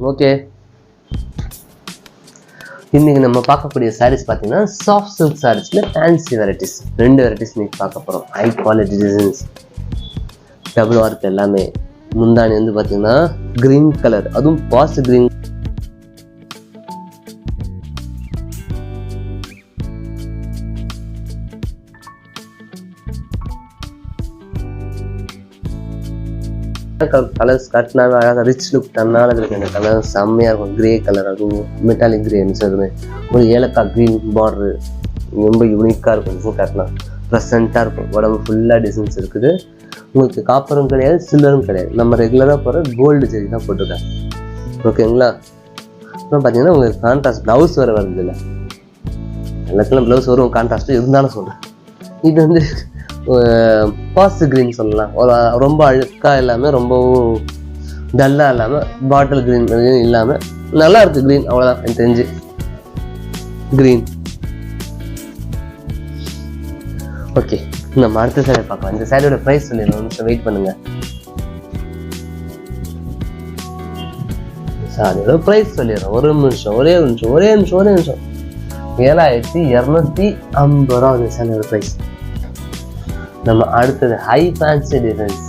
Okay, இன்னைக்கு நம்ம பார்க்கக்கூடிய சாரீஸ் பார்த்தீங்கன்னா சாஃப்ட் சில்க் சாரீஸ்ல ஃபேன்சி வெரைட்டிஸ். 2 வெரைட்டிஸ் இன்னைக்கு பார்க்க போகிறோம். High quality designs, double work எல்லாமே. முந்தானி வந்து பார்த்தீங்கன்னா கிரீன் கலர், அதுவும் பாஸ்ட் கிரீன். கலர்ஸ் கட்டினாவே அழகாக ரிச் லுக் தன்னால இருக்கு. அந்த கலர் செம்மையாக இருக்கும். கிரே கலர், அதுவும் மெட்டாலிக் கிரேன்னு சொல்லுது. ஒரு ஏலக்காய் க்ரீன் பார்டரு ரொம்ப யூனிக்காக இருக்கும். டிசைன் கட்டினா ப்ரெசண்ட்டாக இருக்கும். உடம்பு ஃபுல்லாக டிசைன்ஸ் இருக்குது. உங்களுக்கு காப்பரும் கிடையாது, சில்வரும் கிடையாது. நம்ம ரெகுலராக போகிற கோல்டு ஜெரி தான் போட்டுருக்கேன். ஓகேங்களா? அப்புறம் பார்த்தீங்கன்னா உங்களுக்கு கான்ட்ராஸ்ட் ப்ளவுஸ் வேறு வருது. இல்லை எல்லாத்துலாம் ப்ளவுஸ் வரும், கான்ட்ராஸ்ட்டு இருந்தாலும் சொல்கிறேன். இது வந்து பாஸ்ட் கிரீன் சொல்லலாம். ரொம்ப அழுக்கா இல்லாமல் ரொம்பவும் டல்லாக இல்லாமல் பாட்டில் கிரீன் இல்லாமல் நல்லா இருக்குது. கிரீன் அவ்வளோதான் எனக்கு தெரிஞ்சு. கிரீன் ஓகே, நம்ம அடுத்த சாரி பார்க்கலாம். இந்த சாரியோட ப்ரைஸ் சொல்லிடுறோம், நிமிஷம் வெயிட் பண்ணுங்க. சாரியோட ப்ரைஸ் சொல்லிடுறோம். ஒரே நிமிஷம் 7,250 ரூபா இந்த சாரியோட ப்ரைஸ். நம்ம அடுத்தது high fancy designs,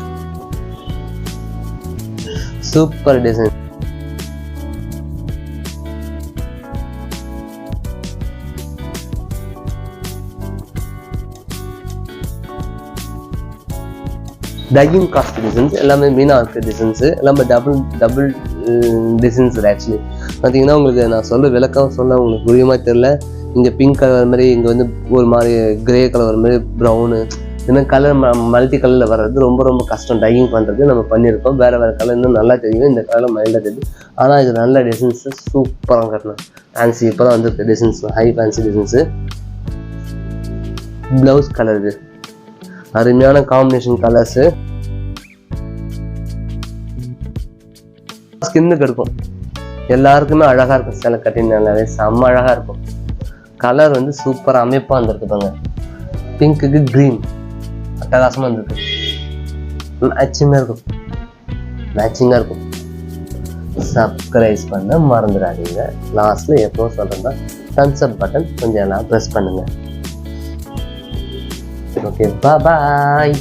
super design. டகிங் காஸ்ட் டிசைன்ஸ் எல்லாமே மீனா இருக்கு. டிசைன்ஸ் எல்லாமே டபுள் டிசைன்ஸ். ஆக்சுவலி பார்த்தீங்கன்னா உங்களுக்கு நான் விளக்கம் சொல்ல உங்களுக்கு புரியுமா தெரியல. இங்கே பிங்க் கலர் மாதிரி, இங்கே வந்து ஒரு மாதிரி கிரே கலர் மாதிரி, ப்ரௌனு, இந்த கலர் மல்டி கலரில் வர்றது ரொம்ப ரொம்ப கஷ்டம். டையிங் பண்ணுறது நம்ம பண்ணியிருக்கோம். வேறு கலர் இன்னும் நல்லா தெரியும். இந்த கலரில் மைல்டாக தெரியுது. ஆனால் இது நல்ல டிசைன்ஸு, சூப்பராக கட்டணும். ஃபேன்சி இப்போ தான் வந்துருக்கு designs, high fancy designs. Blouse colour இது அருமையான காம்பினேஷன் கலர்ஸு. ஸ்கின்னுக்கு இருக்கும், எல்லாருக்குமே அழகாக இருக்கும். சில கட்டினாலே செம்ம அழகாக இருக்கும். கலர் வந்து சூப்பராக அமைப்பாக வந்துருக்கு பாருங்க. பிங்க்குக்கு க்ரீன் அட்டகாசமாக இருந்திருக்கு. மேட்சிங்காக இருக்கும். சப்ஸ்கிரைப் பண்ண மறந்துடாதீங்க. லாஸ்ட்டில் எப்போ சொல்கிறேன்னா தம்ஸ் அப் பட்டன் கொஞ்சம் எல்லாம் ப்ரெஸ் பண்ணுங்க. ஓகே, பாய்.